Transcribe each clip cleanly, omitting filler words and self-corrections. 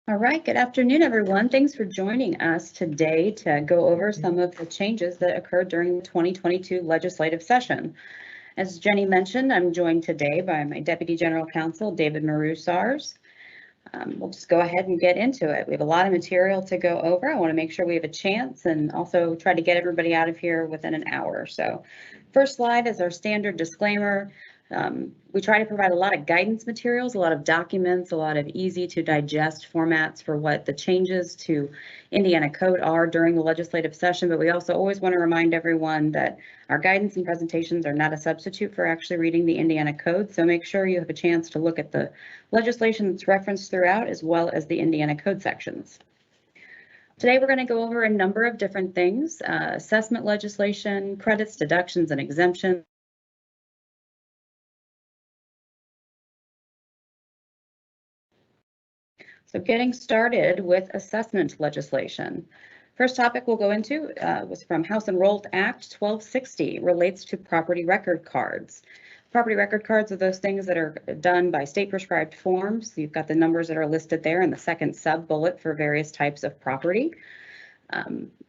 All right, good afternoon, everyone. Thanks for joining us today to go over some of the changes that occurred during the 2022 legislative session. As Jenny mentioned, I'm joined today by my Deputy General Counsel, David Marousars. We'll just go ahead and get into it. We have a lot of material to go over. I want to make sure we have a chance and also try to get everybody out of here within an hour. So first slide is our standard disclaimer. We try to provide a lot of guidance materials, a lot of documents, a lot of easy to digest formats for what the changes to Indiana code are during the legislative session, but we also always want to remind everyone that our guidance and presentations are not a substitute for actually reading the Indiana code, so make sure you have a chance to look at the legislation that's referenced throughout as well as the Indiana code sections. Today we're going to go over a number of different things, assessment legislation, credits, deductions, and exemptions. So getting started with assessment legislation. First topic we'll go into was from House Enrolled Act 1260, relates to property record cards. Property record cards are those things that are done by state prescribed forms. You've got the numbers that are listed there in the second sub bullet for various types of property.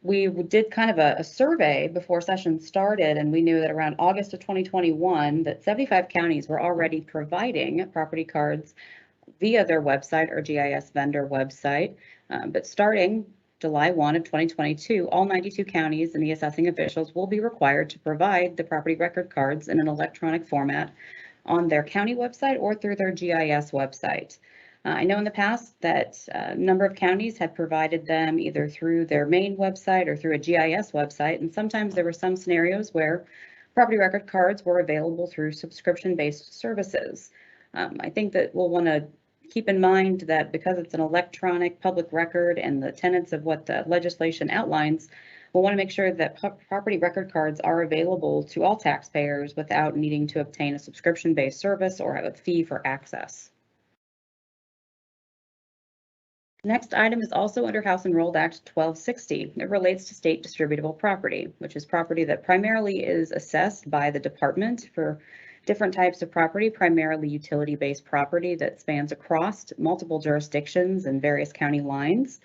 We did kind of a survey before session started, and we knew that around August of 2021 that 75 counties were already providing property cards via their website or GIS vendor website. But starting July 1 of 2022, all 92 counties and the assessing officials will be required to provide the property record cards in an electronic format on their county website or through their GIS website. I know in the past that a number of counties had provided them either through their main website or through a GIS website, and sometimes there were some scenarios where property record cards were available through subscription-based services. I think that we'll want to keep in mind that because it's an electronic public record and the tenets of what the legislation outlines, we'll want to make sure that property record cards are available to all taxpayers without needing to obtain a subscription-based service or have a fee for access. The next item is also under House Enrolled Act 1260. It relates to state distributable property, which is property that primarily is assessed by the department for different types of property, primarily utility-based property that spans across multiple jurisdictions and various county lines.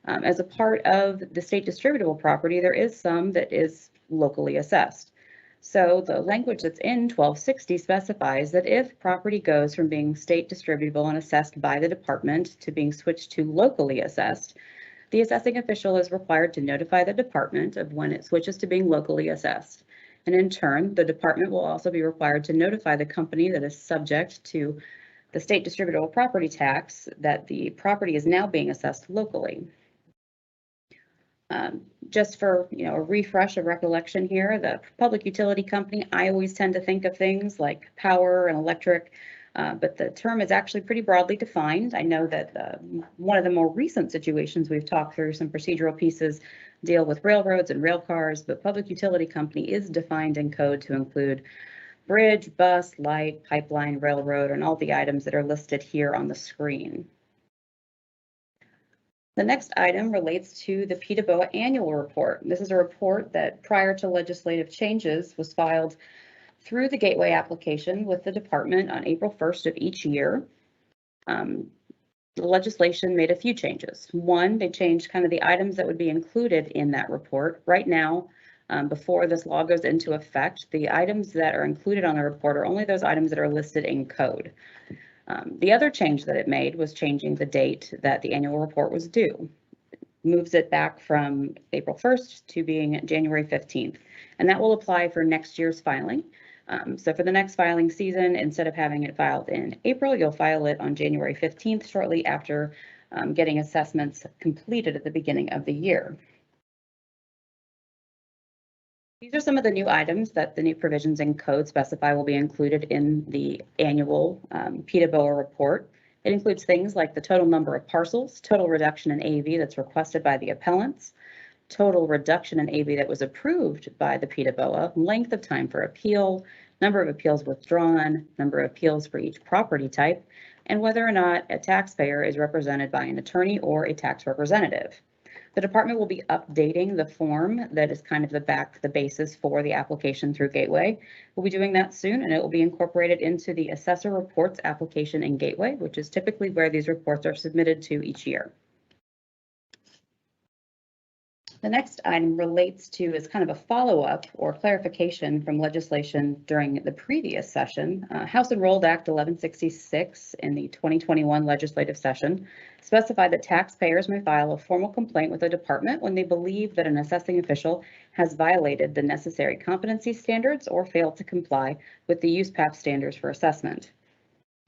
As a part of the state distributable property, there is some that is locally assessed. So the language that's in 1260 specifies that if property goes from being state distributable and assessed by the department to being switched to locally assessed, the assessing official is required to notify the department of when it switches to being locally assessed. And in turn, the department will also be required to notify the company that is subject to the state distributable property tax that the property is now being assessed locally. Just for a refresh of recollection here, the public utility company, I always tend to think of things like power and electric, but the term is actually pretty broadly defined. I know that one of the more recent situations we've talked through, some procedural pieces deal with railroads and rail cars, but public utility company is defined in code to include bridge, bus, light, pipeline, railroad, and all the items that are listed here on the screen. The next item relates to the PTABOA annual report. This is a report that prior to legislative changes was filed through the Gateway application with the department on April 1st of each year. The legislation made a few changes. One, they changed kind of the items that would be included in that report. Right now, before this law goes into effect, the items that are included on the report are only those items that are listed in code. The other change that it made was changing the date that the annual report was due. It moves it back from April 1st to being January 15th, and that will apply for next year's filing. So for the next filing season, instead of having it filed in April, you'll file it on January 15th, shortly after getting assessments completed at the beginning of the year. These are some of the new items that the new provisions in code specify will be included in the annual PTABOA report. It includes things like the total number of parcels, total reduction in AV that's requested by the appellants, total reduction in AV that was approved by the PTABOA, length of time for appeal, number of appeals withdrawn, number of appeals for each property type, and whether or not a taxpayer is represented by an attorney or a tax representative. The department will be updating the form that is kind of the basis for the application through Gateway. We'll be doing that soon, and it will be incorporated into the assessor reports application in Gateway, which is typically where these reports are submitted to each year. The next item relates to is kind of a follow-up or clarification from legislation during the previous session. House Enrolled Act 1166 in the 2021 legislative session specified that taxpayers may file a formal complaint with the department when they believe that an assessing official has violated the necessary competency standards or failed to comply with the USPAP standards for assessment.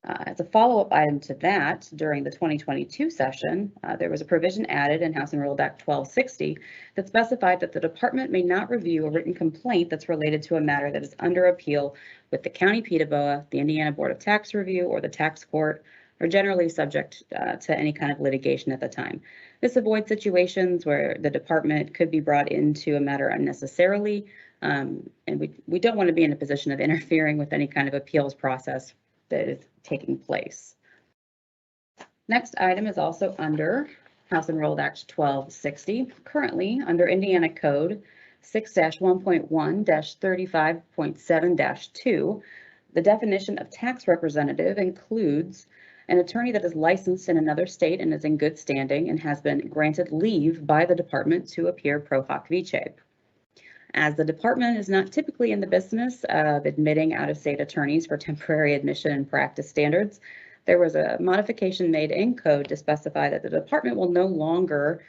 As a follow-up item to that, during the 2022 session, there was a provision added in House Enrolled Act 1260 that specified that the department may not review a written complaint that's related to a matter that is under appeal with the county PTABOA, the Indiana Board of Tax Review, or the tax court, or generally subject to any kind of litigation at the time. This avoids situations where the department could be brought into a matter unnecessarily, and we don't want to be in a position of interfering with any kind of appeals process that is taking place. Next item is also under House Enrolled Act 1260. Currently, under Indiana Code 6-1.1-35.7-2, the definition of tax representative includes an attorney that is licensed in another state and is in good standing and has been granted leave by the department to appear pro hac vice. As the department is not typically in the business of admitting out-of-state attorneys for temporary admission and practice standards, there was a modification made in code to specify that the department will no longer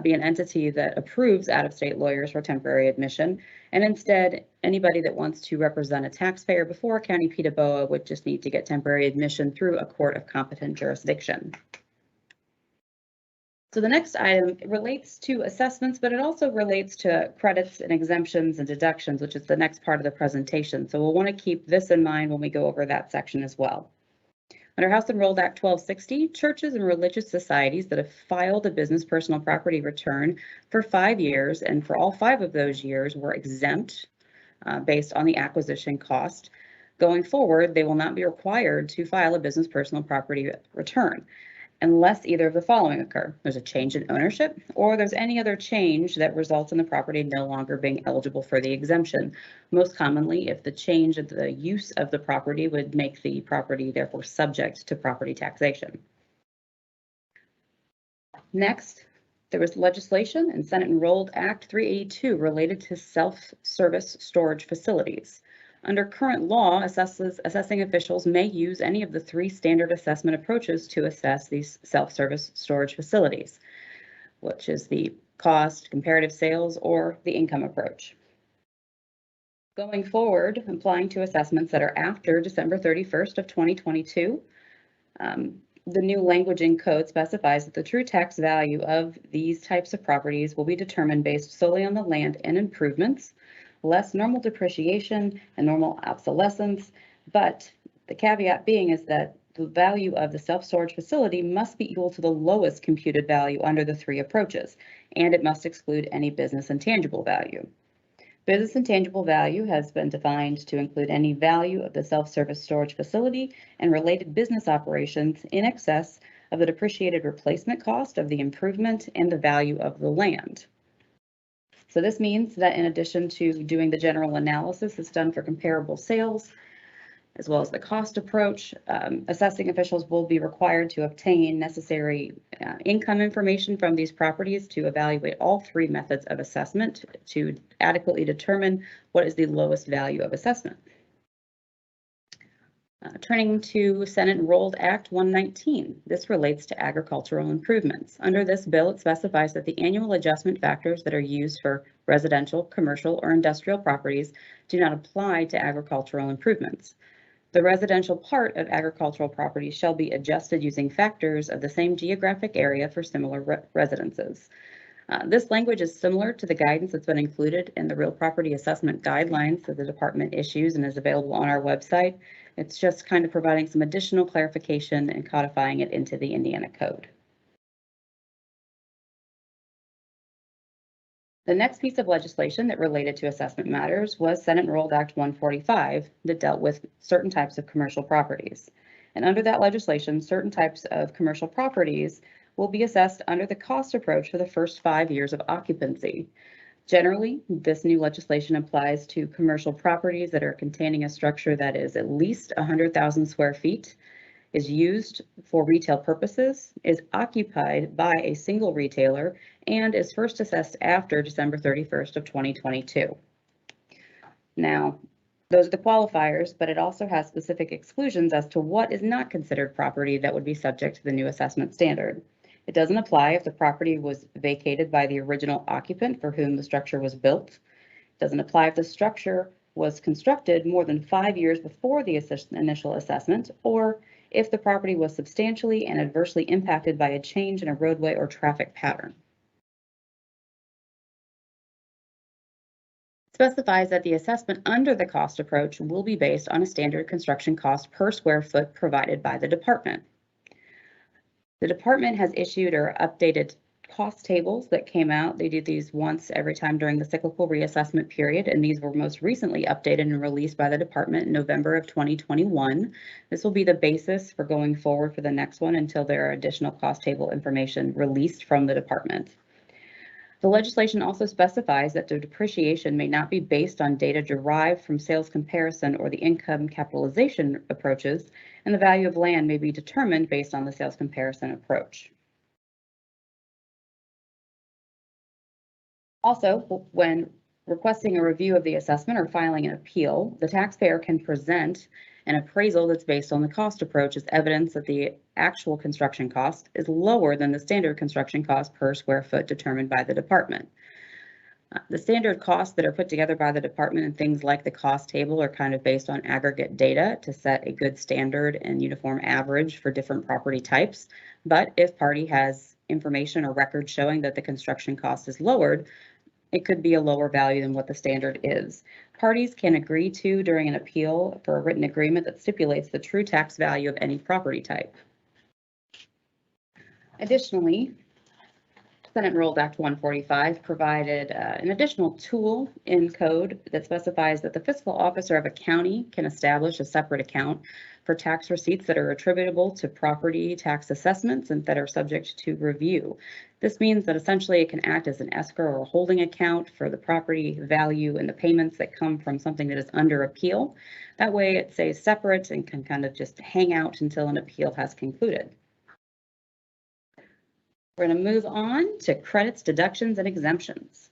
be an entity that approves out-of-state lawyers for temporary admission, and instead, anybody that wants to represent a taxpayer before a county PTABOA would just need to get temporary admission through a court of competent jurisdiction. So the next item relates to assessments, but it also relates to credits and exemptions and deductions, which is the next part of the presentation. So we'll want to keep this in mind when we go over that section as well. Under House Enrolled Act 1260, churches and religious societies that have filed a business personal property return for 5 years, and for all 5 of those years were exempt based on the acquisition cost. Going forward, they will not be required to file a business personal property return unless either of the following occur. There's a change in ownership, or there's any other change that results in the property no longer being eligible for the exemption. Most commonly, if the change of the use of the property would make the property therefore subject to property taxation. Next, there was legislation in Senate Enrolled Act 382 related to self-service storage facilities. Under current law, assessing officials may use any of the 3 standard assessment approaches to assess these self-service storage facilities, which is the cost, comparative sales, or the income approach. Going forward, applying to assessments that are after December 31st of 2022, the new language in code specifies that the true tax value of these types of properties will be determined based solely on the land and improvements, less normal depreciation and normal obsolescence, but the caveat being is that the value of the self-storage facility must be equal to the lowest computed value under the 3 approaches, and it must exclude any business intangible value. Business intangible value has been defined to include any value of the self-service storage facility and related business operations in excess of the depreciated replacement cost of the improvement and the value of the land. So this means that in addition to doing the general analysis that's done for comparable sales, as well as the cost approach, assessing officials will be required to obtain necessary income information from these properties to evaluate all 3 methods of assessment to adequately determine what is the lowest value of assessment. Turning to Senate Enrolled Act 119, this relates to agricultural improvements. Under this bill, it specifies that the annual adjustment factors that are used for residential, commercial, or industrial properties do not apply to agricultural improvements. The residential part of agricultural properties shall be adjusted using factors of the same geographic area for similar residences. This language is similar to the guidance that's been included in the real property assessment guidelines that the department issues and is available on our website. It's just kind of providing some additional clarification and codifying it into the Indiana Code. The next piece of legislation that related to assessment matters was Senate Enrolled Act 145 that dealt with certain types of commercial properties. And under that legislation, certain types of commercial properties will be assessed under the cost approach for the first 5 years of occupancy. Generally, this new legislation applies to commercial properties that are containing a structure that is at least 100,000 square feet, is used for retail purposes, is occupied by a single retailer, and is first assessed after December 31st of 2022. Now, those are the qualifiers, but it also has specific exclusions as to what is not considered property that would be subject to the new assessment standard. It doesn't apply if the property was vacated by the original occupant for whom the structure was built. It doesn't apply if the structure was constructed more than 5 years before the initial assessment, or if the property was substantially and adversely impacted by a change in a roadway or traffic pattern. It specifies that the assessment under the cost approach will be based on a standard construction cost per square foot provided by the department. The department has issued or updated cost tables that came out. They do these once every time during the cyclical reassessment period, and these were most recently updated and released by the department in November of 2021. This will be the basis for going forward for the next one until there are additional cost table information released from the department. The legislation also specifies that the depreciation may not be based on data derived from sales comparison or the income capitalization approaches, and the value of land may be determined based on the sales comparison approach. Also, when requesting a review of the assessment or filing an appeal, the taxpayer can present an appraisal that's based on the cost approach as evidence that the actual construction cost is lower than the standard construction cost per square foot determined by the department. The standard costs that are put together by the department and things like the cost table are kind of based on aggregate data to set a good standard and uniform average for different property types. But if party has information or record showing that the construction cost is lowered, it could be a lower value than what the standard is. Parties can agree to, during an appeal, for a written agreement that stipulates the true tax value of any property type. Additionally, Senate Enrolled Act 145 provided an additional tool in code that specifies that the fiscal officer of a county can establish a separate account for tax receipts that are attributable to property tax assessments and that are subject to review. This means that essentially it can act as an escrow or holding account for the property value and the payments that come from something that is under appeal. That way it stays separate and can kind of just hang out until an appeal has concluded. We're going to move on to credits, deductions, and exemptions.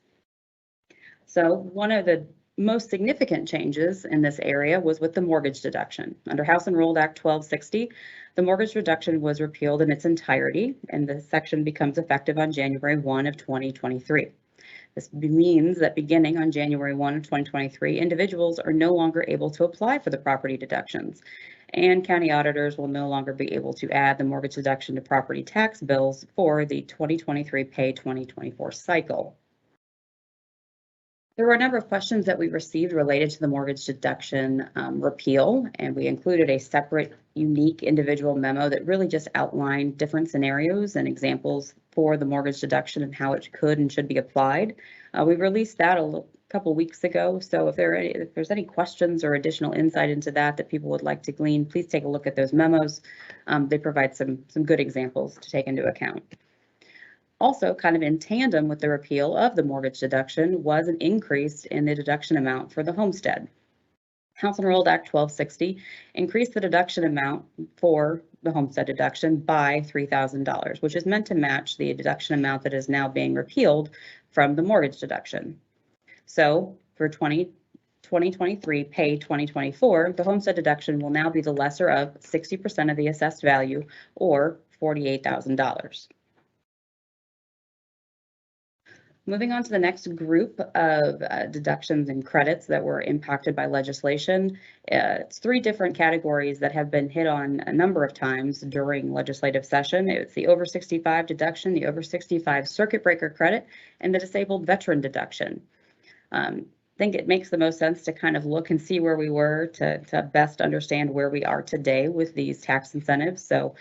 So one of the most significant changes in this area was with the mortgage deduction. Under House Enrolled Act 1260, the mortgage deduction was repealed in its entirety, and the section becomes effective on January 1 of 2023. This means that beginning on January 1 of 2023, individuals are no longer able to apply for the property deductions, and county auditors will no longer be able to add the mortgage deduction to property tax bills for the 2023 pay 2024 cycle. There were a number of questions that we received related to the mortgage deduction repeal, and we included a separate, unique individual memo that really just outlined different scenarios and examples for the mortgage deduction and how it could and should be applied. We released that a couple weeks ago, so if there's any questions or additional insight into that people would like to glean, please take a look at those memos. They provide some good examples to take into account. Also, kind of in tandem with the repeal of the mortgage deduction was an increase in the deduction amount for the homestead. House Enrolled Act 1260 increased the deduction amount for the homestead deduction by $3,000, which is meant to match the deduction amount that is now being repealed from the mortgage deduction. So for 2023 pay 2024, the homestead deduction will now be the lesser of 60% of the assessed value, or $48,000. Moving on to the next group of deductions and credits that were impacted by legislation. It's three different categories that have been hit on a number of times during legislative session. It's the over 65 deduction, the over 65 circuit breaker credit, and the disabled veteran deduction. I think it makes the most sense to kind of look and see where we were to best understand where we are today with these tax incentives. So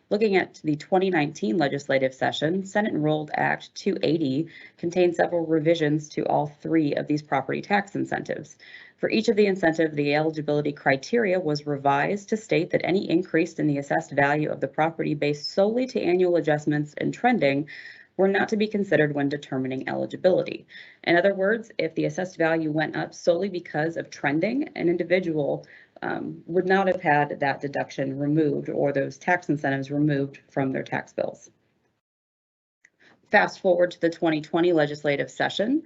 looking at the 2019 legislative session, Senate Enrolled Act 280 contains several revisions to all three of these property tax incentives. For each of the incentive, the eligibility criteria was revised to state that any increase in the assessed value of the property based solely to annual adjustments and trending were not to be considered when determining eligibility. In other words, if the assessed value went up solely because of trending, an individual would not have had that deduction removed or those tax incentives removed from their tax bills. Fast forward to the 2020 legislative session.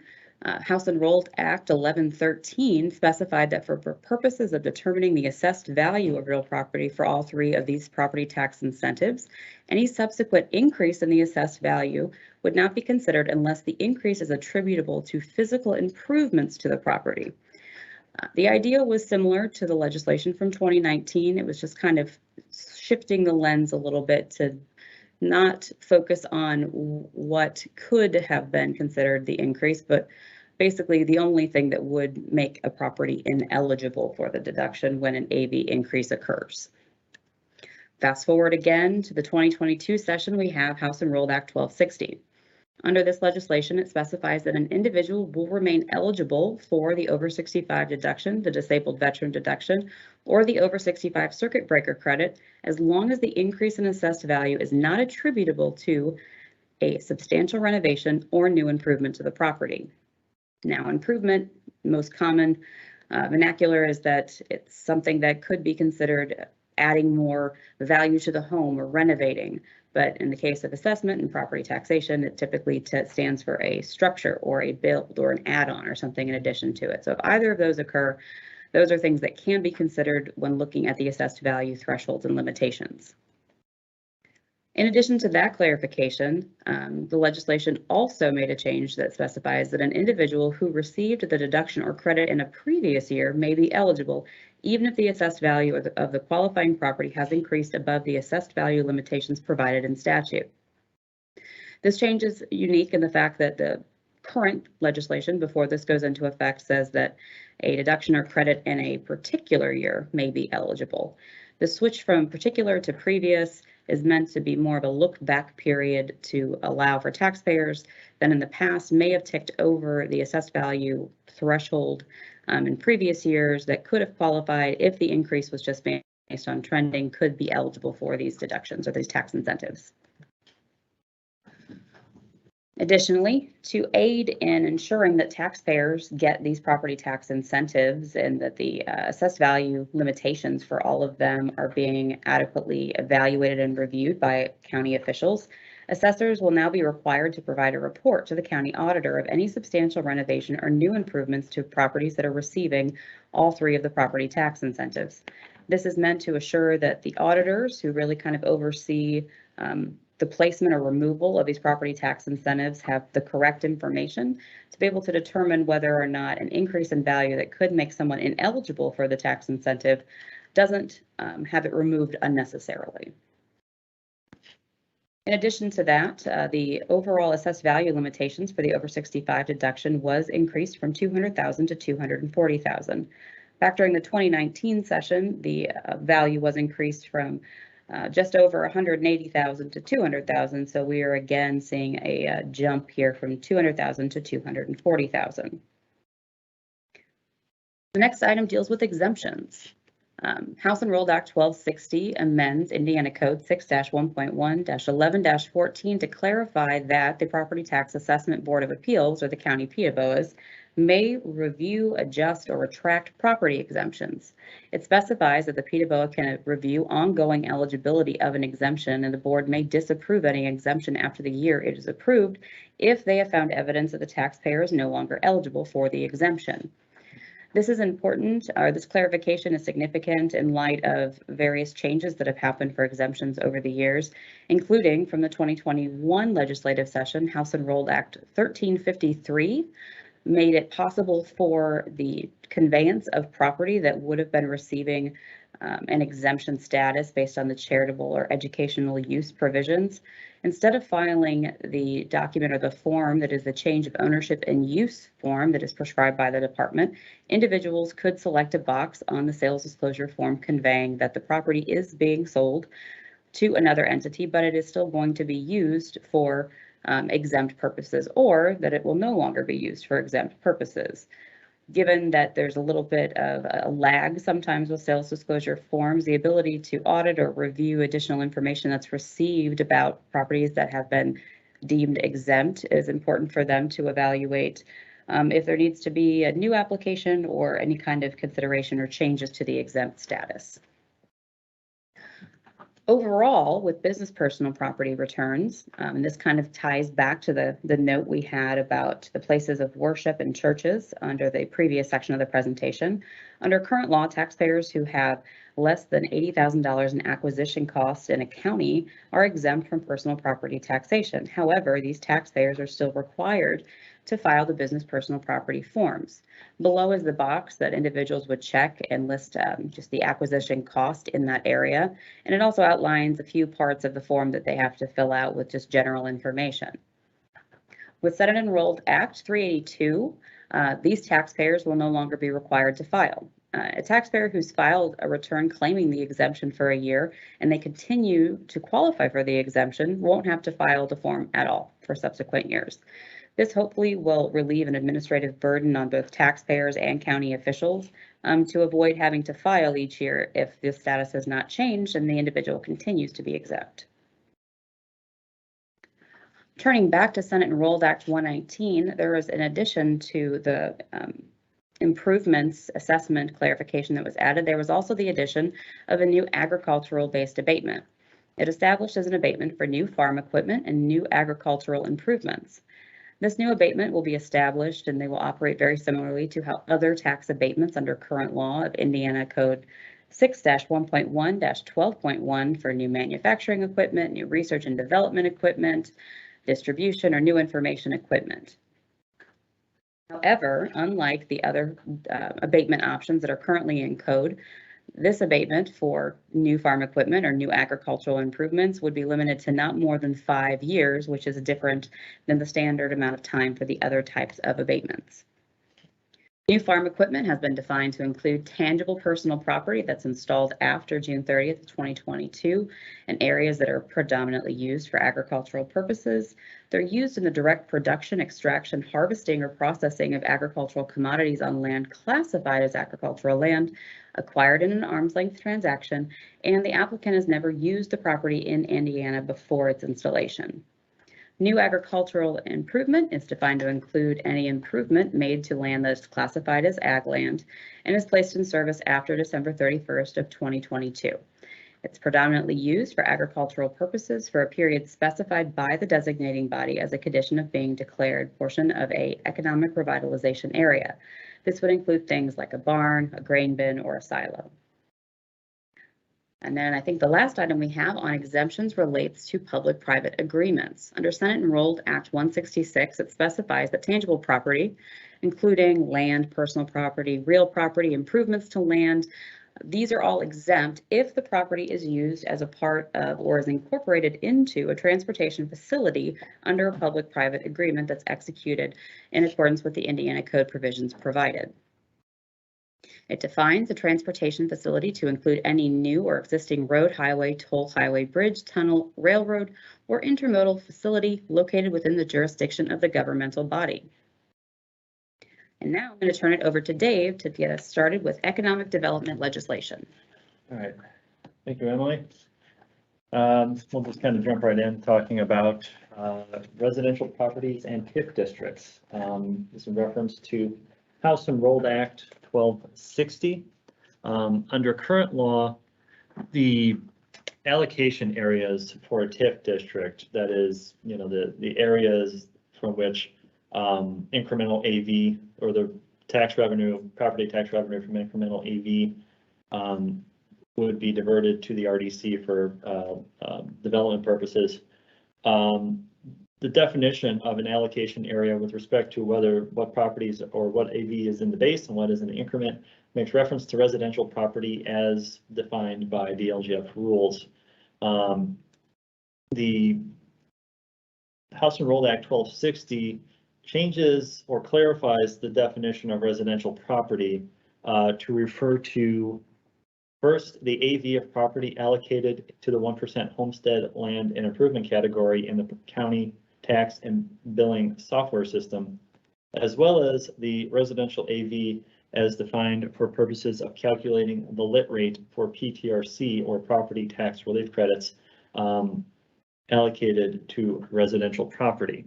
House Enrolled Act 1113 specified that for purposes of determining the assessed value of real property for all three of these property tax incentives, any subsequent increase in the assessed value would not be considered unless the increase is attributable to physical improvements to the property. The idea was similar to the legislation from 2019. It was just kind of shifting the lens a little bit to not focus on what could have been considered the increase, but basically the only thing that would make a property ineligible for the deduction when an AV increase occurs. Fast forward again to the 2022 session, we have House Enrolled Act 1260. Under this legislation, it specifies that an individual will remain eligible for the over 65 deduction, the disabled veteran deduction, or the over 65 circuit breaker credit, as long as the increase in assessed value is not attributable to a substantial renovation or new improvement to the property. Now, improvement, most common vernacular is that it's something that could be considered adding more value to the home or renovating. But in the case of assessment and property taxation, it typically stands for a structure or a build or an add-on or something in addition to it. So if either of those occur, those are things that can be considered when looking at the assessed value thresholds and limitations. In addition to that clarification, the legislation also made a change that specifies that an individual who received the deduction or credit in a previous year may be eligible, even if the assessed value of the qualifying property has increased above the assessed value limitations provided in statute. This change is unique in the fact that the current legislation, before this goes into effect, says that a deduction or credit in a particular year may be eligible. The switch from particular to previous is meant to be more of a look back period to allow for taxpayers that in the past may have ticked over the assessed value threshold in previous years that could have qualified if the increase was just based on trending, could be eligible for these deductions or these tax incentives. Additionally, to aid in ensuring that taxpayers get these property tax incentives and that the assessed value limitations for all of them are being adequately evaluated and reviewed by county officials, assessors will now be required to provide a report to the county auditor of any substantial renovation or new improvements to properties that are receiving all three of the property tax incentives. This is meant to assure that the auditors who really kind of oversee the placement or removal of these property tax incentives have the correct information to be able to determine whether or not an increase in value that could make someone ineligible for the tax incentive doesn't have it removed unnecessarily. In addition to that, the overall assessed value limitations for the over 65 deduction was increased from $200,000 to $240,000. Back during the 2019 session, the value was increased from just over $180,000 to $200,000. So we are again seeing a jump here from $200,000 to $240,000. The next item deals with exemptions. House Enrolled Act 1260 amends Indiana Code 6-1.1-11-14 to clarify that the Property Tax Assessment Board of Appeals, or the county PTABOAs, may review, adjust, or retract property exemptions. It specifies that the PTABOA can review ongoing eligibility of an exemption, and the board may disapprove any exemption after the year it is approved if they have found evidence that the taxpayer is no longer eligible for the exemption. This is important, or this clarification is significant in light of various changes that have happened for exemptions over the years, including from the 2021 legislative session, House Enrolled Act 1353 made it possible for the conveyance of property that would have been receiving an exemption status based on the charitable or educational use provisions. Instead of filing the document or the form that is the change of ownership and use form that is prescribed by the department, individuals could select a box on the sales disclosure form conveying that the property is being sold to another entity, but it is still going to be used for exempt purposes, or that it will no longer be used for exempt purposes. Given that there's a little bit of a lag sometimes with sales disclosure forms, the ability to audit or review additional information that's received about properties that have been deemed exempt is important for them to evaluate if there needs to be a new application or any kind of consideration or changes to the exempt status. Overall, with business personal property returns, and this kind of ties back to the note we had about the places of worship and churches under the previous section of the presentation. Under current law, taxpayers who have less than $80,000 in acquisition costs in a county are exempt from personal property taxation. However, these taxpayers are still required to file the business personal property forms. Below is the box that individuals would check and list just the acquisition cost in that area. And it also outlines a few parts of the form that they have to fill out with just general information. With Senate Enrolled Act 382, these taxpayers will no longer be required to file. A taxpayer who's filed a return claiming the exemption for a year and they continue to qualify for the exemption won't have to file the form at all for subsequent years. This hopefully will relieve an administrative burden on both taxpayers and county officials to avoid having to file each year if the status has not changed and the individual continues to be exempt. Turning back to Senate Enrolled Act 119, there was an addition to the improvements assessment clarification that was added. There was also the addition of a new agricultural-based abatement. It established as an abatement for new farm equipment and new agricultural improvements. This new abatement will be established and they will operate very similarly to how other tax abatements under current law of Indiana Code 6-1.1-12.1 for new manufacturing equipment, new research and development equipment, distribution, or new information equipment. However, unlike the other abatement options that are currently in code, this abatement for new farm equipment or new agricultural improvements would be limited to not more than 5 years, which is different than the standard amount of time for the other types of abatements. New farm equipment has been defined to include tangible personal property that's installed after June 30th, 2022 in areas that are predominantly used for agricultural purposes. They're used in the direct production, extraction, harvesting, or processing of agricultural commodities on land classified as agricultural land, acquired in an arm's length transaction, and the applicant has never used the property in Indiana before its installation. New agricultural improvement is defined to include any improvement made to land that is classified as ag land and is placed in service after December 31st of 2022. It's predominantly used for agricultural purposes for a period specified by the designating body as a condition of being declared portion of an economic revitalization area. This would include things like a barn, a grain bin, or a silo. And then I think the last item we have on exemptions relates to public-private agreements. Under Senate Enrolled Act 166, it specifies that tangible property, including land, personal property, real property, improvements to land, these are all exempt if the property is used as a part of or is incorporated into a transportation facility under a public-private agreement that's executed in accordance with the Indiana Code provisions provided. It defines a transportation facility to include any new or existing road, highway, toll highway, bridge, tunnel, railroad, or intermodal facility located within the jurisdiction of the governmental body. And now I'm going to turn it over to Dave to get us started with economic development legislation. All right, thank you, Emily. We'll just kind of jump right in talking about residential properties and TIF districts. This is in reference to House Enrolled Act 1260. Under current law, the allocation areas for a TIF district, that is, the areas from which incremental AV or the tax revenue, property tax revenue from incremental AV would be diverted to the RDC for development purposes. The definition of an allocation area with respect to what properties or what AV is in the base and what is in the increment makes reference to residential property as defined by DLGF rules. The House Enrolled Act 1260 changes or clarifies the definition of residential property to refer to, first, the AV of property allocated to the 1% homestead land and improvement category in the county tax and billing software system. as well as the residential AV as defined for purposes of calculating the lit rate for PTRC or property tax relief credits allocated to residential property.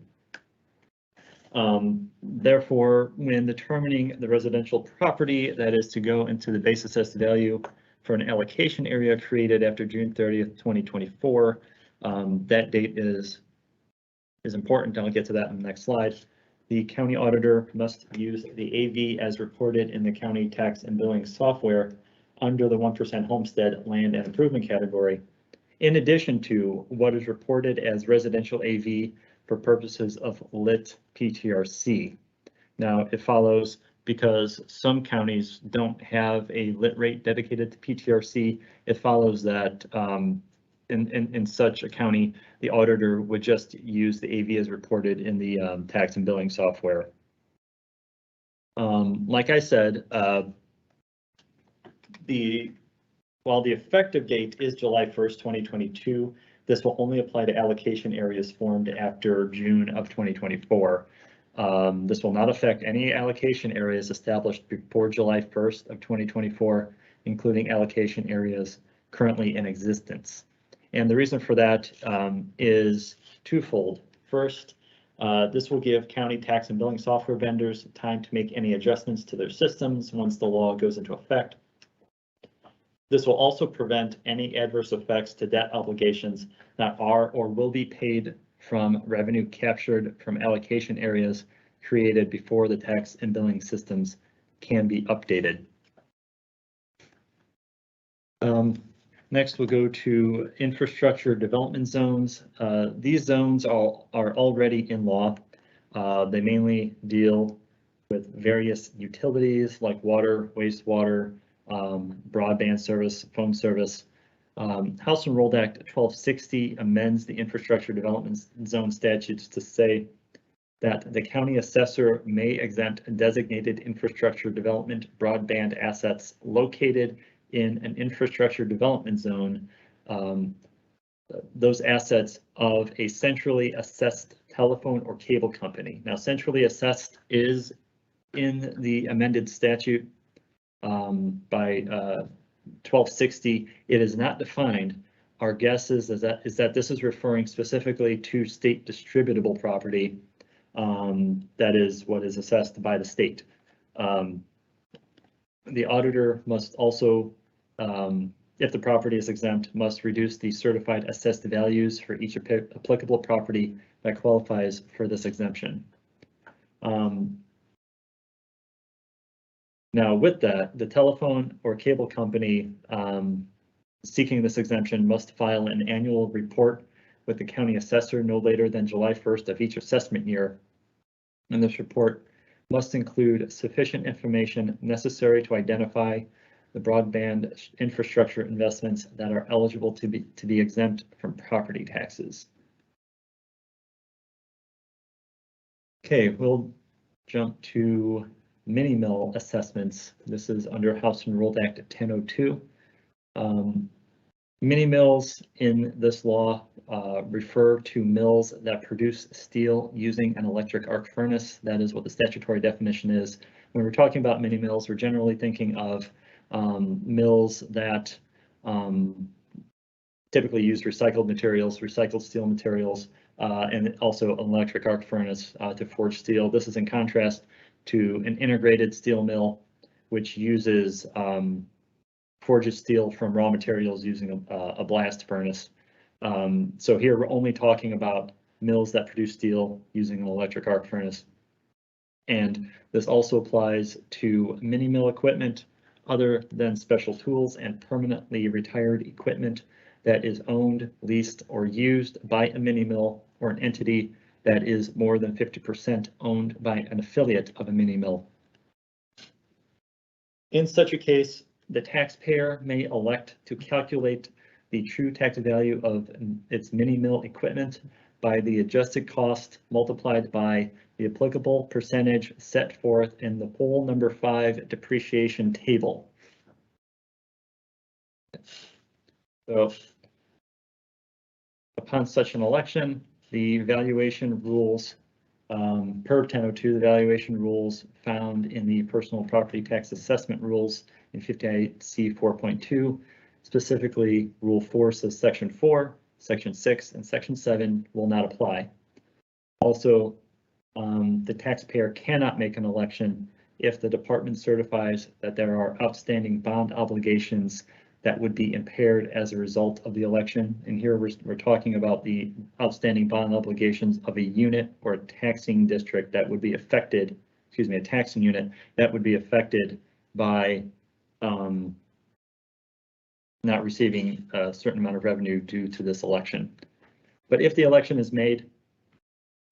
Therefore, when determining the residential property that is to go into the base assessed value for an allocation area created after June 30th, 2024, that date is important. I'll get to that in the next slide. The county auditor must use the AV as reported in the county tax and billing software under the 1% homestead land and improvement category, in addition to what is reported as residential AV for purposes of lit PTRC. Now, it follows because some counties don't have a lit rate dedicated to PTRC, it follows that in such a county, the auditor would just use the AV as reported in the tax and billing software. Like I said, while the effective date is July 1st, 2022, this will only apply to allocation areas formed after June of 2024. This will not affect any allocation areas established before July 1st of 2024, including allocation areas currently in existence. And the reason for that is twofold. First, this will give county tax and billing software vendors time to make any adjustments to their systems once the law goes into effect. This will also prevent any adverse effects to debt obligations that are or will be paid from revenue captured from allocation areas created before the tax and billing systems can be updated. Next, we'll go to infrastructure development zones. These zones are already in law. They mainly deal with various utilities like water, wastewater, broadband service, phone service. House Enrolled Act 1260 amends the infrastructure development zone statutes to say that the county assessor may exempt designated infrastructure development broadband assets located in an infrastructure development zone, those assets of a centrally assessed telephone or cable company. Now, centrally assessed is in the amended statute by 1260. It is not defined. Our guess is that this is referring specifically to state distributable property. That is what is assessed by the state. The auditor must also, if the property is exempt, must reduce the certified assessed values for each applicable property that qualifies for this exemption. Now, with that, the telephone or cable company seeking this exemption must file an annual report with the county assessor no later than July 1st of each assessment year. And this report must include sufficient information necessary to identify the broadband infrastructure investments that are eligible to be exempt from property taxes. Okay, we'll jump to mini mill assessments. This is under House Enrolled Act 1002. Mini mills in this law refer to mills that produce steel using an electric arc furnace. That is what the statutory definition is. When we're talking about mini mills, we're generally thinking of mills that typically use recycled materials, recycled steel materials, and also an electric arc furnace to forge steel. This is in contrast to an integrated steel mill, which uses forges steel from raw materials using a blast furnace. So here we're only talking about mills that produce steel using an electric arc furnace. And this also applies to mini mill equipment other than special tools and permanently retired equipment that is owned, leased, or used by a mini mill or an entity that is more than 50% owned by an affiliate of a mini mill. In such a case, the taxpayer may elect to calculate the true tax value of its mini mill equipment by the adjusted cost multiplied by the applicable percentage set forth in the poll number 5 depreciation table. So upon such an election, the valuation rules Per 1002, the valuation rules found in the personal property tax assessment rules in 58C 4.2, specifically Rule 4 says Section 4, Section 6, and Section 7 will not apply. Also, the taxpayer cannot make an election if the department certifies that there are outstanding bond obligations that would be impaired as a result of the election. And here we're talking about the outstanding bond obligations of a unit or a taxing district that would be affected, excuse me, a taxing unit that would be affected by not receiving a certain amount of revenue due to this election. But if the election is made,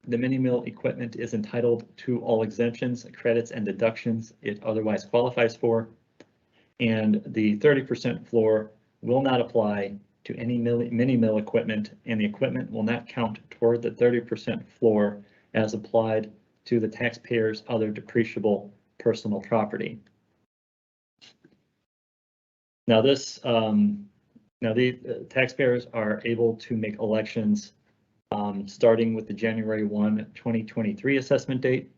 the mini mill equipment is entitled to all exemptions, credits, and deductions it otherwise qualifies for. And the 30% floor will not apply to any mini mill equipment, and the equipment will not count toward the 30% floor as applied to the taxpayer's other depreciable personal property. Now the taxpayers are able to make elections starting with the January 1, 2023 assessment date,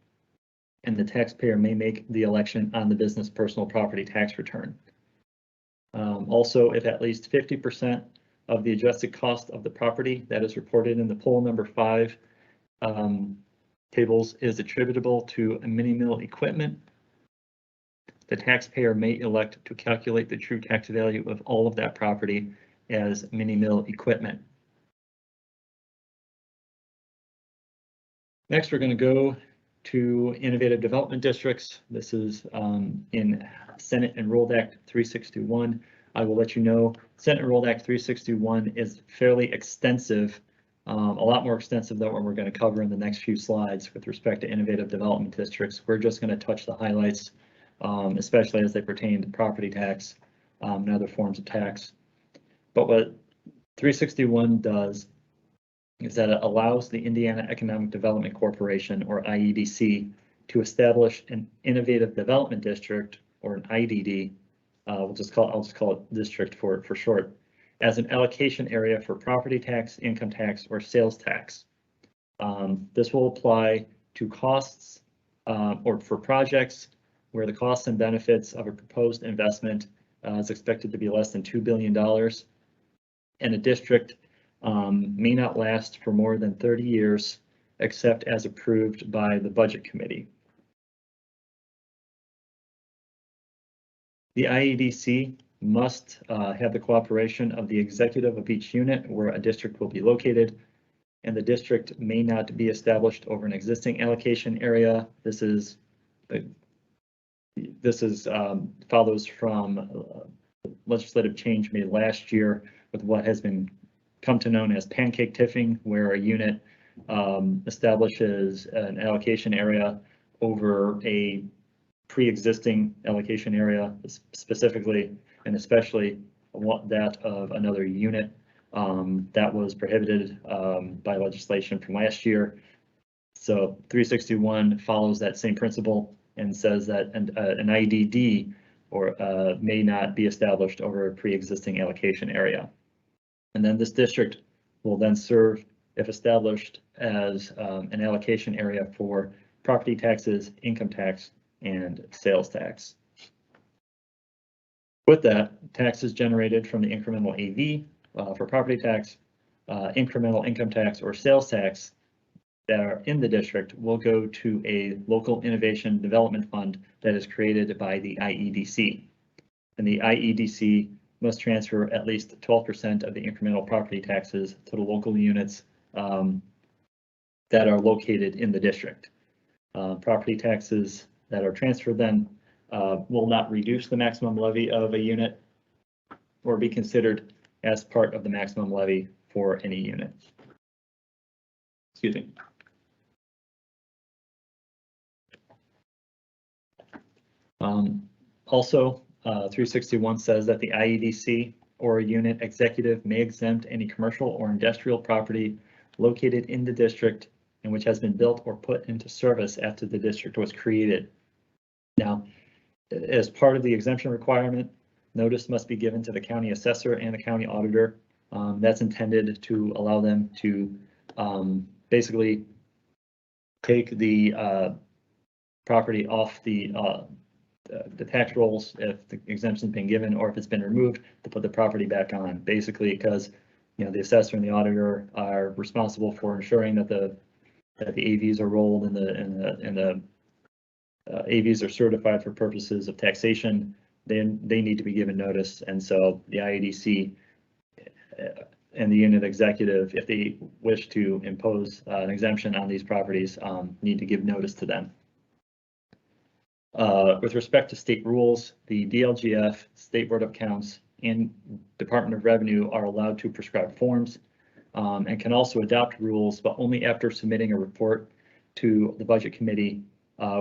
and the taxpayer may make the election on the business personal property tax return. Also, if at least 50% of the adjusted cost of the property that is reported in the poll number 5 tables is attributable to a mini mill equipment, the taxpayer may elect to calculate the true tax value of all of that property as mini mill equipment. Next, we're going to go to innovative development districts. This is in Senate Enrolled Act 361. I will let you know Senate Enrolled Act 361 is fairly extensive, a lot more extensive than what we're going to cover in the next few slides with respect to innovative development districts. We're just going to touch the highlights, especially as they pertain to property tax and other forms of tax. But what 361 does is that it allows the Indiana Economic Development Corporation, or IEDC, to establish an innovative development district, or an IDD. I'll just call it district for short, as an allocation area for property tax, income tax, or sales tax. This will apply to costs or for projects where the costs and benefits of a proposed investment is expected to be less than $2 billion, and a district may not last for more than 30 years, except as approved by the Budget Committee. The IEDC must have the cooperation of the executive of each unit where a district will be located, and the district may not be established over an existing allocation area. This follows from legislative change made last year with what has been come to known as pancake tiffing, where a unit establishes an allocation area over a pre-existing allocation area, specifically and especially that of another unit. That was prohibited by legislation from last year. So 361 follows that same principle and says that an IDD or may not be established over a pre-existing allocation area. And then this district will then serve, if established, as an allocation area for property taxes, income tax, and sales tax. With that, taxes generated from the incremental AV for property tax, incremental income tax, or sales tax that are in the district will go to a local innovation development fund that is created by the IEDC. And the IEDC must transfer at least 12% of the incremental property taxes to the local units that are located in the district. Property taxes that are transferred then will not reduce the maximum levy of a unit or be considered as part of the maximum levy for any unit. Excuse me. Also, 361 says that the IEDC or a unit executive may exempt any commercial or industrial property located in the district and which has been built or put into service after the district was created. Now, as part of the exemption requirement, notice must be given to the county assessor and the county auditor. That's intended to allow them to basically take the property off the tax rolls if the exemption's been given, or if it's been removed, to put the property back on. Basically, because the assessor and the auditor are responsible for ensuring that the AVs are rolled and the AVs are certified for purposes of taxation. Then they need to be given notice, and so the IADC and the unit executive, if they wish to impose an exemption on these properties, need to give notice to them. With respect to state rules, the DLGF, State Board of Accounts, and Department of Revenue are allowed to prescribe forms and can also adopt rules, but only after submitting a report to the Budget Committee,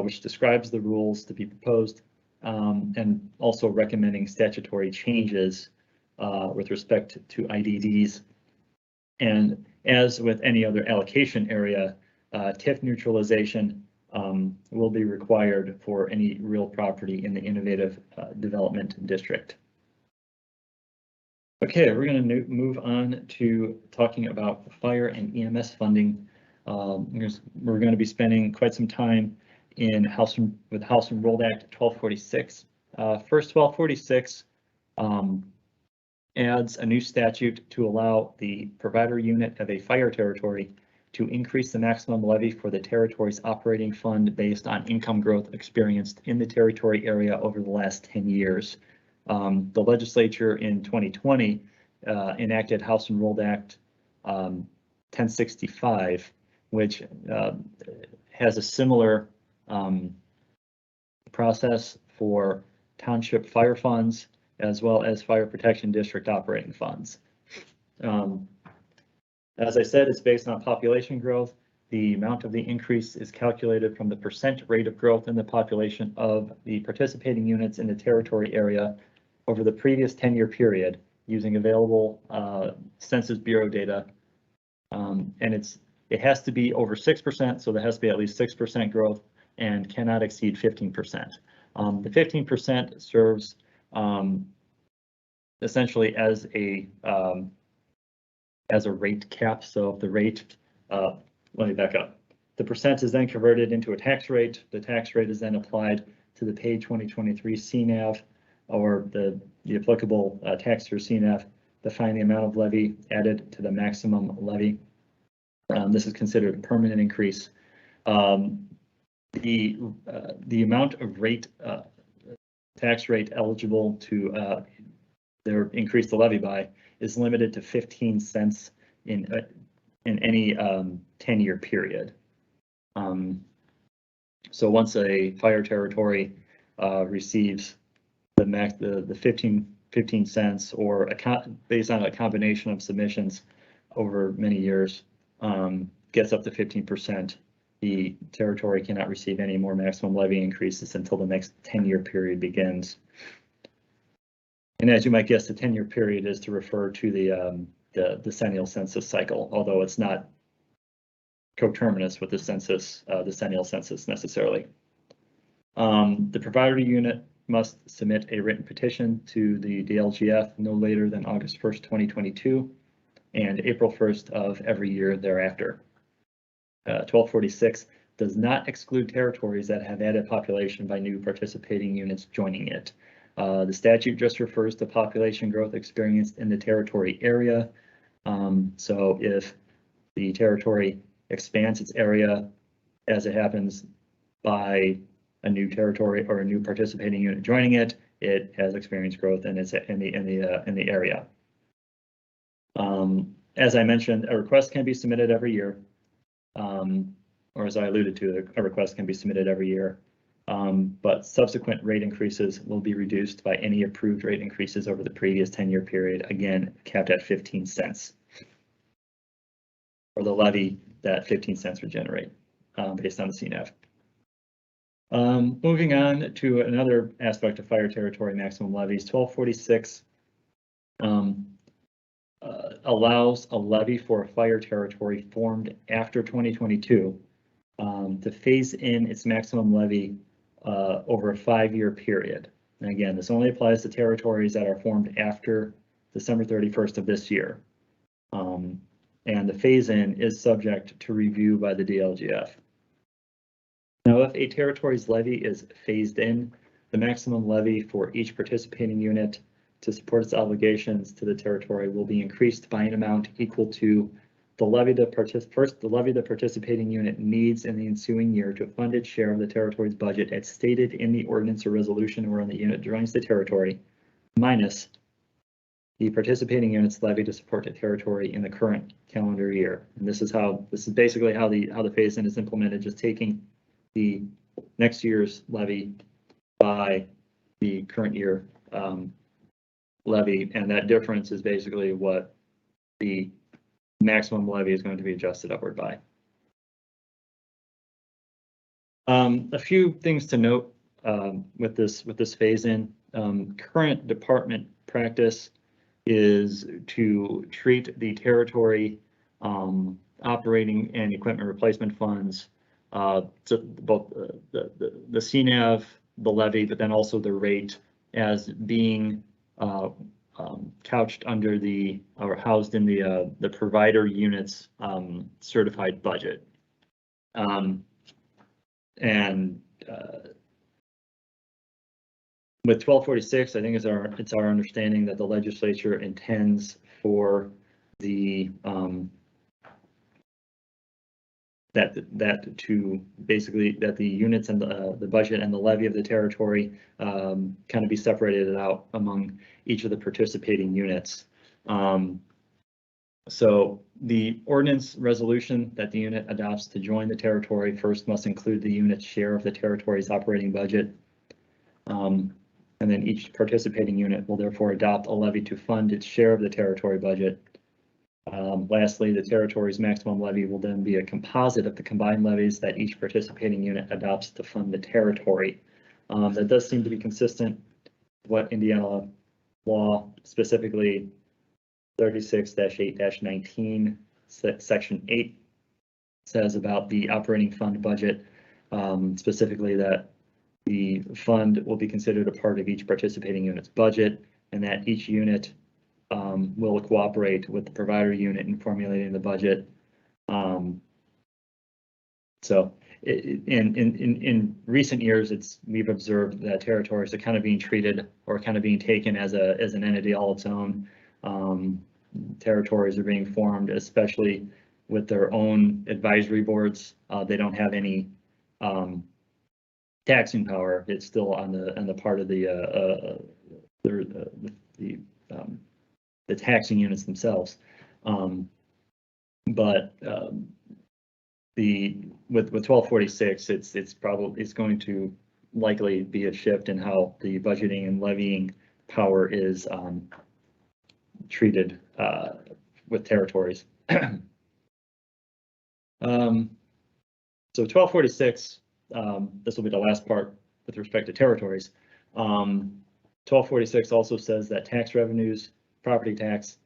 which describes the rules to be proposed and also recommending statutory changes with respect to IDDs. And as with any other allocation area, TIF neutralization will be required for any real property in the innovative development district. Okay, we're going to move on to talking about fire and EMS funding. We're going to be spending quite some time in House Enrolled Act 1246. First 1246 adds a new statute to allow the provider unit of a fire territory to increase the maximum levy for the territory's operating fund based on income growth experienced in the territory area over the last 10 years. The legislature in 2020 enacted House Enrolled Act 1065, which has a similar process for township fire funds as well as fire protection district operating funds. As I said, it's based on population growth. The amount of the increase is calculated from the percent rate of growth in the population of the participating units in the territory area over the previous 10-year period using available Census Bureau data. And it has to be over 6%, so there has to be at least 6% growth and cannot exceed 15%. The 15% serves essentially as a rate cap. So if the rate, let me back up. The percent is then converted into a tax rate. The tax rate is then applied to the paid 2023 CNAV or the applicable tax year CNAV to find the amount of levy added to the maximum levy. This is considered a permanent increase. The amount of rate tax rate eligible to increase the levy by is limited to 15 cents in any 10-year period. So once a fire territory receives the 15 cents or based on a combination of submissions over many years, gets up to 15%, the territory cannot receive any more maximum levy increases until the next 10-year period begins. And as you might guess, the 10-year period is to refer to the decennial census cycle, although it's not coterminous with the decennial census necessarily. The provider unit must submit a written petition to the DLGF no later than August 1st, 2022, and April 1st of every year thereafter. 1246 does not exclude territories that have added population by new participating units joining it. The statute just refers to population growth experienced in the territory area. So if the territory expands its area as it happens by a new territory or a new participating unit joining it, it has experienced growth in the area. As I mentioned, a request can be submitted every year, or as I alluded to, a request can be submitted every year. But subsequent rate increases will be reduced by any approved rate increases over the previous 10-year period, again capped at 15 cents, or the levy that 15 cents would generate based on the CNAV. Moving on to another aspect of fire territory maximum levies, 1246 allows a levy for a fire territory formed after 2022 to phase in its maximum levy over a 5-year period. And again, this only applies to territories that are formed after December 31st of this year. And the phase-in is subject to review by the DLGF. Now, if a territory's levy is phased in, the maximum levy for each participating unit to support its obligations to the territory will be increased by an amount equal to the levy the participating unit needs in the ensuing year to fund its share of the territory's budget as stated in the ordinance or resolution wherein the unit joins the territory, minus the participating unit's levy to support the territory in the current calendar year. And this is basically how the phase-in is implemented, just taking the next year's levy by the current year levy, and that difference is basically what the maximum levy is going to be adjusted upward by. A few things to note with this phase-in. Current department practice is to treat the territory operating and equipment replacement funds, so both the CNAV, the levy, but then also the rate as being couched under or housed in the provider unit's certified budget. With 1246, I think it's our understanding that the legislature intends for the that the units and the budget and the levy of the territory kind of be separated out among each of the participating units. So the ordinance resolution that the unit adopts to join the territory first must include the unit's share of the territory's operating budget. And then each participating unit will therefore adopt a levy to fund its share of the territory budget. Lastly, the territory's maximum levy will then be a composite of the combined levies that each participating unit adopts to fund the territory. That does seem to be consistent with what Indiana law, specifically 36-8-19, section 8, says about the operating fund budget, specifically that the fund will be considered a part of each participating unit's budget, and that each unit will cooperate with the provider unit in formulating the budget. So in recent years, we've observed that territories are kind of being treated or kind of being taken as an entity all its own. Territories are being formed, especially with their own advisory boards. They don't have any taxing power. It's still on the part of the taxing units themselves. But with 1246, it's going to likely be a shift in how the budgeting and levying power is treated with territories. So 1246, this will be the last part with respect to territories. 1246 also says that tax revenues, property tax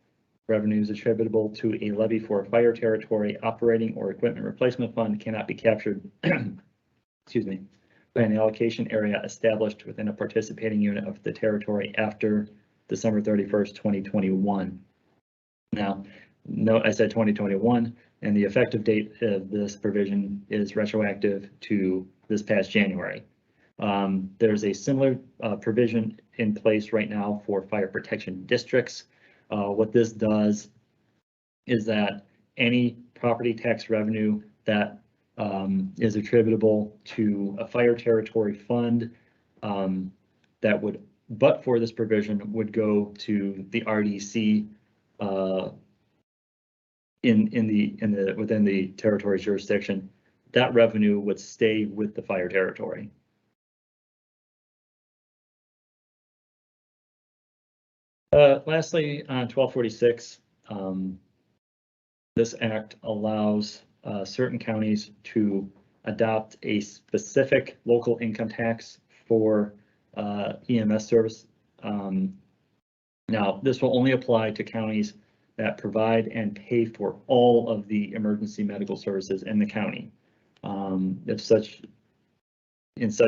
revenues attributable to a levy for a fire territory operating or equipment replacement fund cannot be captured excuse me, by an allocation area established within a participating unit of the territory after December 31st, 2021. Now, note I said 2021, and the effective date of this provision is retroactive to this past January. There's a similar provision in place right now for fire protection districts. What this does is that any property tax revenue that is attributable to a fire territory fund that would, but for this provision, would go to the RDC within the territory's jurisdiction. That revenue would stay with the fire territory. Lastly, on 1246, this act allows certain counties to adopt a specific local income tax for EMS service. Now, this will only apply to counties that provide and pay for all of the emergency medical services in the county. In such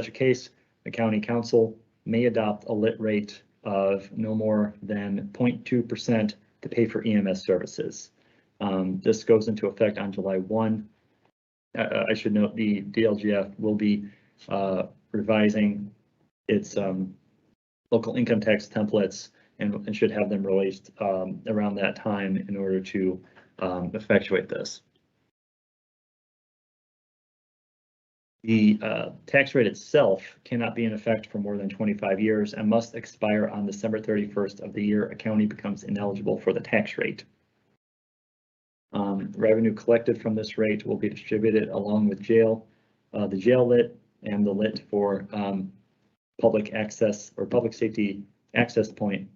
a case, the county council may adopt a lit rate of no more than 0.2% to pay for EMS services. This goes into effect on July 1. I should note the DLGF will be revising its local income tax templates and should have them released around that time in order to effectuate this. The tax rate itself cannot be in effect for more than 25 years and must expire on December 31st of the year a county becomes ineligible for the tax rate. Revenue collected from this rate will be distributed along with the jail lit and the lit for public access or public safety access point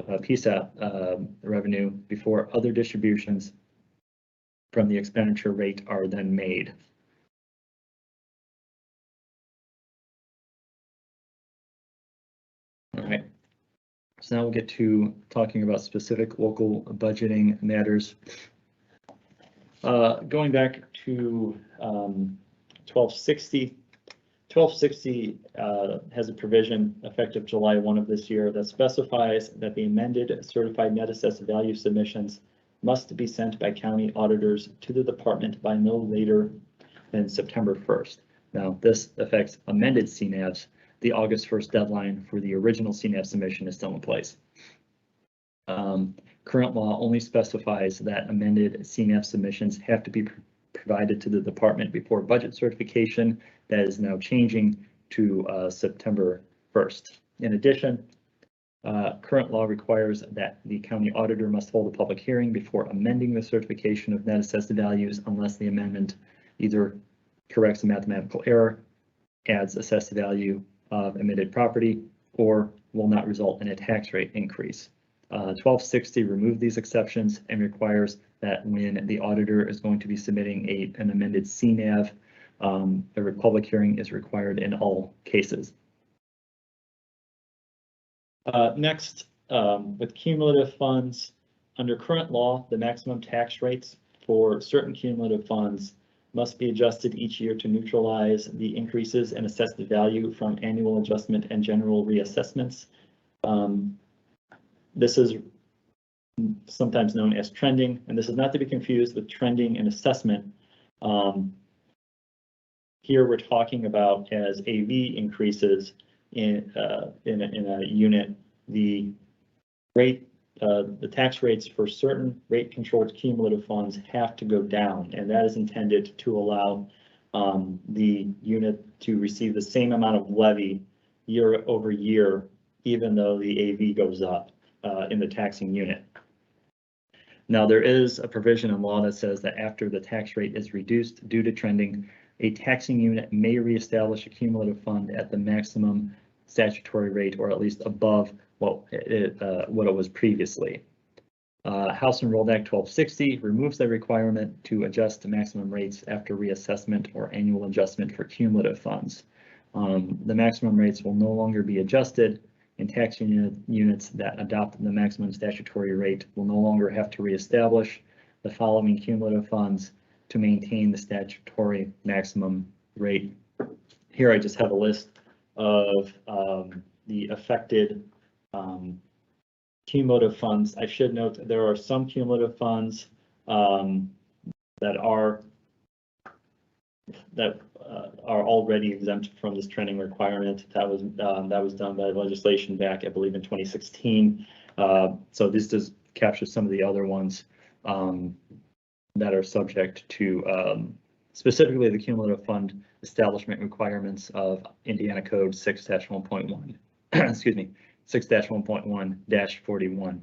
PSAP revenue before other distributions from the expenditure rate are then made. All right, so now we'll get to talking about specific local budgeting matters. Going back to 1260. 1260 has a provision effective July 1 of this year that specifies that the amended certified net assessed value submissions must be sent by county auditors to the department by no later than September 1st. Now, this affects amended CNAVs. The August 1st deadline for the original CNAV submission is still in place. Current law only specifies that amended CNAV submissions have to be provided to the department before budget certification. That is now changing to September 1st. In addition, current law requires that the county auditor must hold a public hearing before amending the certification of net assessed values unless the amendment either corrects a mathematical error, adds assessed value of emitted property, or will not result in a tax rate increase. 1260 removed these exceptions and requires that when the auditor is going to be submitting an amended CNAV, a public hearing is required in all cases. Next, with cumulative funds, under current law, the maximum tax rates for certain cumulative funds must be adjusted each year to neutralize the increases in assessed value from annual adjustment and general reassessments. This is sometimes known as trending, and this is not to be confused with trending and assessment. Here we're talking about as AV increases in a unit, the rate, the tax rates for certain rate controlled cumulative funds have to go down, and that is intended to allow the unit to receive the same amount of levy year over year, even though the AV goes up in the taxing unit. Now, there is a provision in law that says that after the tax rate is reduced due to trending, a taxing unit may reestablish a cumulative fund at the maximum statutory rate, or at least above what it was previously. House Enrolled Act 1260 removes the requirement to adjust to maximum rates after reassessment or annual adjustment for cumulative funds. The maximum rates will no longer be adjusted, and taxing units that adopt the maximum statutory rate will no longer have to reestablish the following cumulative funds to maintain the statutory maximum rate. Here I just have a list of the affected cumulative funds. I should note that there are some cumulative funds that are already exempt from this trending requirement. That was done by legislation back, I believe, in 2016. So this does capture some of the other ones that are subject to specifically the cumulative fund establishment requirements of Indiana Code 6-1.1. Excuse me, 6-1.1-41.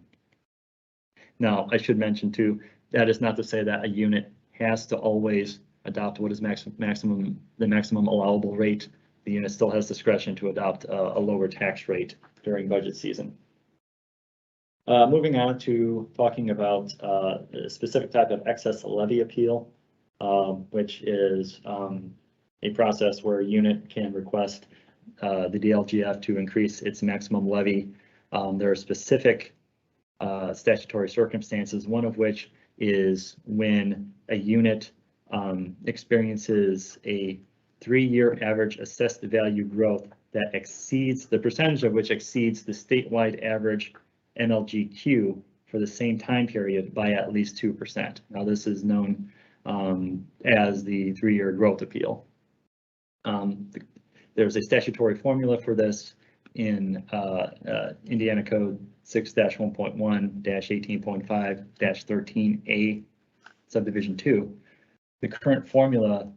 Now, I should mention too, that is not to say that a unit has to always adopt what is the maximum allowable rate. The unit still has discretion to adopt a lower tax rate during budget season. Moving on to talking about a specific type of excess levy appeal, which is a process where a unit can request the DLGF to increase its maximum levy. There are specific statutory circumstances, one of which is when a unit experiences a 3-year average assessed value growth that exceeds, the percentage of which exceeds the statewide average MLGQ for the same time period by at least 2%. Now, this is known as the 3-year growth appeal. There's a statutory formula for this in Indiana Code 6-1.1-18.5-13A subdivision 2. The current formula,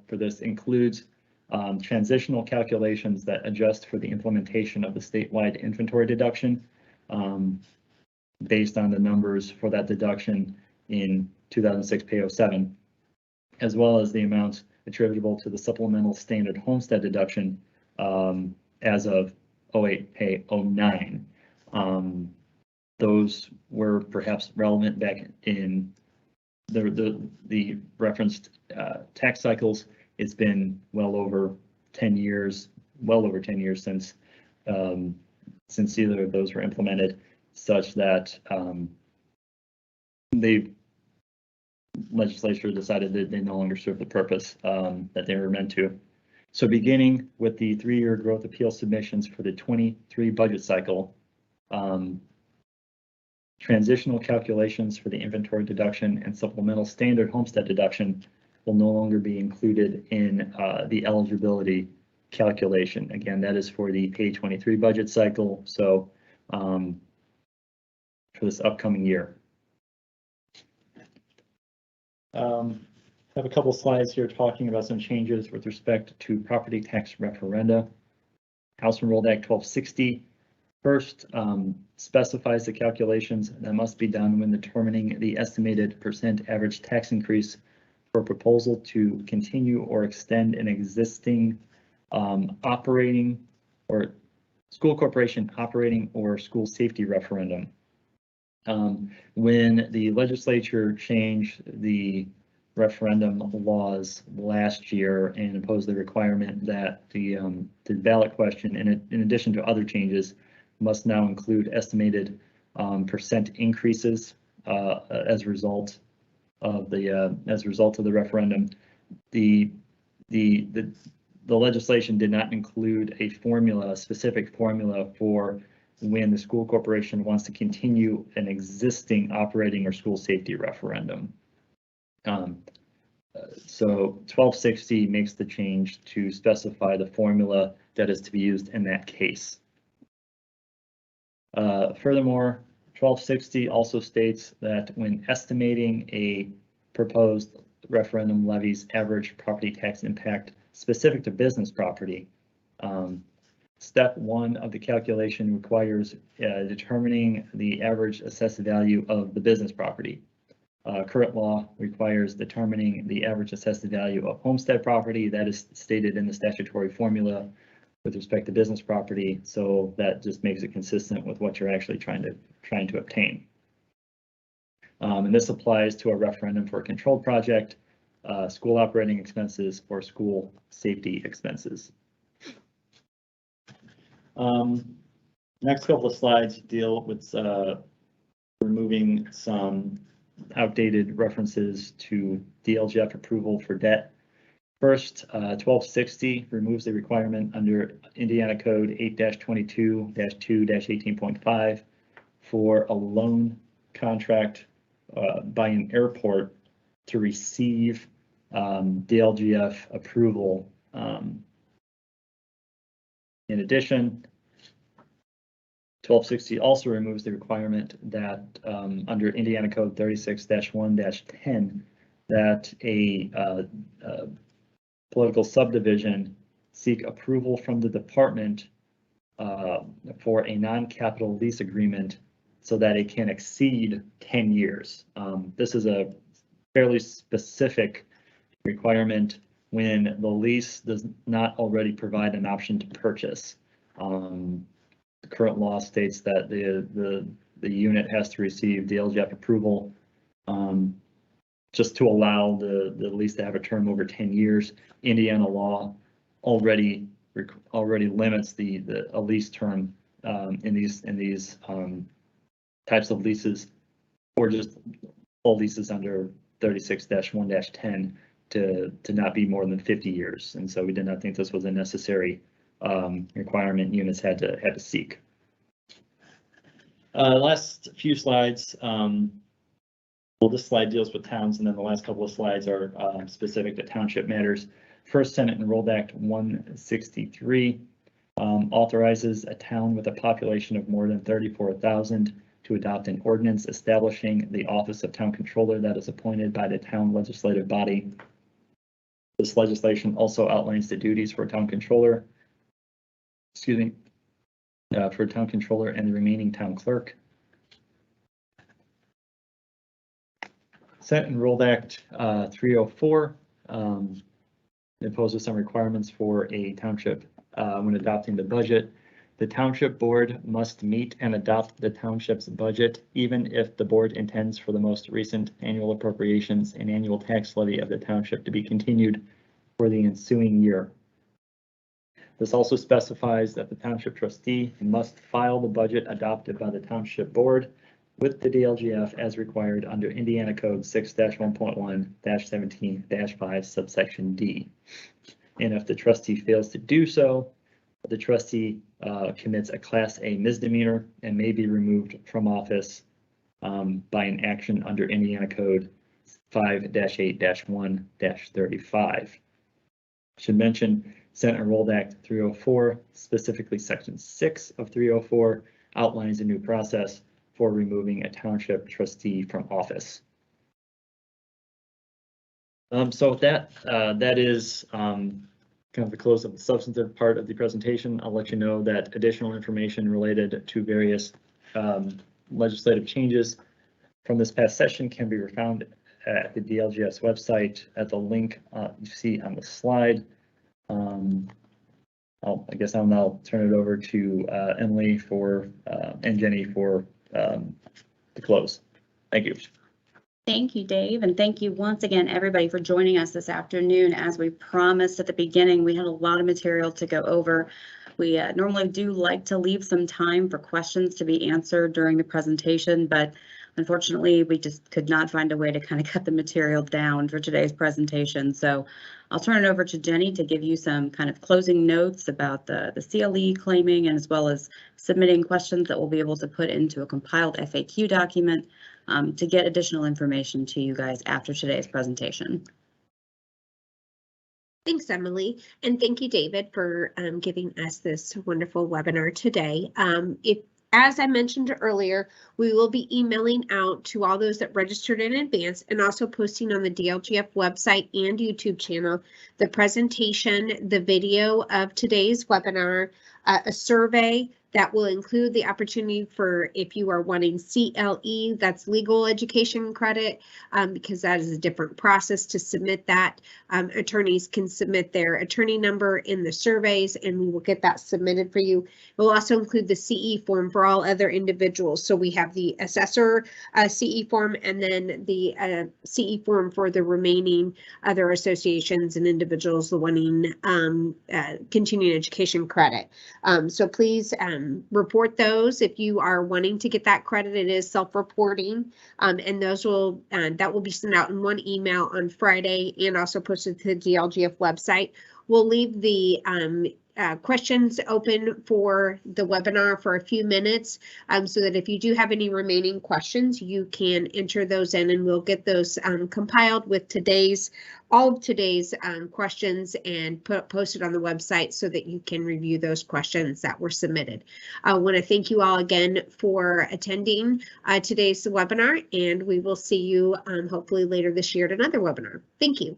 for this includes transitional calculations that adjust for the implementation of the statewide inventory deduction based on the numbers for that deduction in 2006 P07, as well as the amounts attributable to the supplemental standard homestead deduction as of 08 P09. Those were perhaps relevant back in the referenced tax cycles. It's been well over 10 years since either of those were implemented, such that the legislature decided that they no longer serve the purpose that they were meant to. So beginning with the 3-year growth appeal submissions for the 23 budget cycle, transitional calculations for the inventory deduction and supplemental standard homestead deduction will no longer be included in the eligibility calculation. Again, that is for the pay 23 budget cycle. So for this upcoming year. I have a couple slides here talking about some changes with respect to property tax referenda. House Enrolled Act 1260 first specifies the calculations that must be done when determining the estimated % average tax increase for a proposal to continue or extend an existing operating or school corporation operating or school safety referendum. When the legislature changed the referendum laws last year and imposed the requirement that the ballot question, in addition to other changes, must now include estimated % increases as a result of the referendum. The legislation did not include a specific formula for when the school corporation wants to continue an existing operating or school safety referendum. So 1260 makes the change to specify the formula that is to be used in that case. Furthermore, 1260 also states that when estimating a proposed referendum levy's average property tax impact specific to business property, step 1 of the calculation requires determining the average assessed value of the business property. Current law requires determining the average assessed value of homestead property. That is stated in the statutory formula with respect to business property, so that just makes it consistent with what you're actually trying to obtain. And this applies to a referendum for a controlled project, school operating expenses, or school safety expenses. Next couple of slides deal with removing some outdated references to DLGF approval for debt. First, 1260 removes the requirement under Indiana Code 8-22-2-18.5 for a loan contract by an airport to receive DLGF approval. In addition, 1260 also removes the requirement that under Indiana Code 36-1-10 that a political subdivision seek approval from the department for a non-capital lease agreement so that it can exceed 10 years. This is a fairly specific requirement when the lease does not already provide an option to purchase. The current law states that the unit has to receive DLGF approval just to allow the lease to have a term over 10 years. Indiana law already limits a lease term in these types of leases, or just all leases under 36-1-10 to not be more than 50 years. And so we did not think this was a necessary requirement units had to seek. Last few slides Well, this slide deals with towns, and then the last couple of slides are specific to township matters. First, Senate Enrolled Act 163 authorizes a town with a population of more than 34,000 to adopt an ordinance establishing the office of town controller that is appointed by the town legislative body. This legislation also outlines the duties for town controller, and the remaining town clerk. Senate Enrolled Act 304 imposes some requirements for a township when adopting the budget. The township board must meet and adopt the township's budget, even if the board intends for the most recent annual appropriations and annual tax levy of the township to be continued for the ensuing year. This also specifies that the township trustee must file the budget adopted by the township board with the DLGF as required under Indiana Code 6-1.1-17-5 subsection D. And if the trustee fails to do so, the trustee commits a Class A misdemeanor and may be removed from office by an action under Indiana Code 5-8-1-35. Should mention Senate Enrolled Act 304, specifically Section 6 of 304, outlines a new process for removing a township trustee from office. So that is kind of the close of the substantive part of the presentation. I'll let you know that additional information related to various legislative changes from this past session can be found at the DLGF's website at the link you see on the slide. I guess I'll now turn it over to Emily and Jenny for the close. Thank you. Thank you, Dave, and thank you once again, everybody, for joining us this afternoon. As we promised at the beginning, we had a lot of material to go over. We normally do like to leave some time for questions to be answered during the presentation, but unfortunately, we just could not find a way to kind of cut the material down for today's presentation. So I'll turn it over to Jenny to give you some kind of closing notes about the CLE claiming, and as well as submitting questions that we'll be able to put into a compiled FAQ document to get additional information to you guys after today's presentation. Thanks, Emily, and thank you, David, for giving us this wonderful webinar today. As I mentioned earlier, we will be emailing out to all those that registered in advance and also posting on the DLGF website and YouTube channel the presentation, the video of today's webinar, a survey that will include the opportunity for, if you are wanting CLE, that's legal education credit, because that is a different process to submit that. Attorneys can submit their attorney number in the surveys, and we will get that submitted for you. We'll also include the CE form for all other individuals. So we have the assessor CE form, and then the CE form for the remaining other associations and individuals wanting continuing education credit. So please report those if you are wanting to get that credit. It is self-reporting, and those will that will be sent out in one email on Friday and also posted to the DLGF website. We'll leave the questions open for the webinar for a few minutes, so that if you do have any remaining questions, you can enter those in, and we'll get those compiled with all of today's questions and posted on the website so that you can review those questions that were submitted. I want to thank you all again for attending today's webinar, and we will see you hopefully later this year at another webinar. Thank you.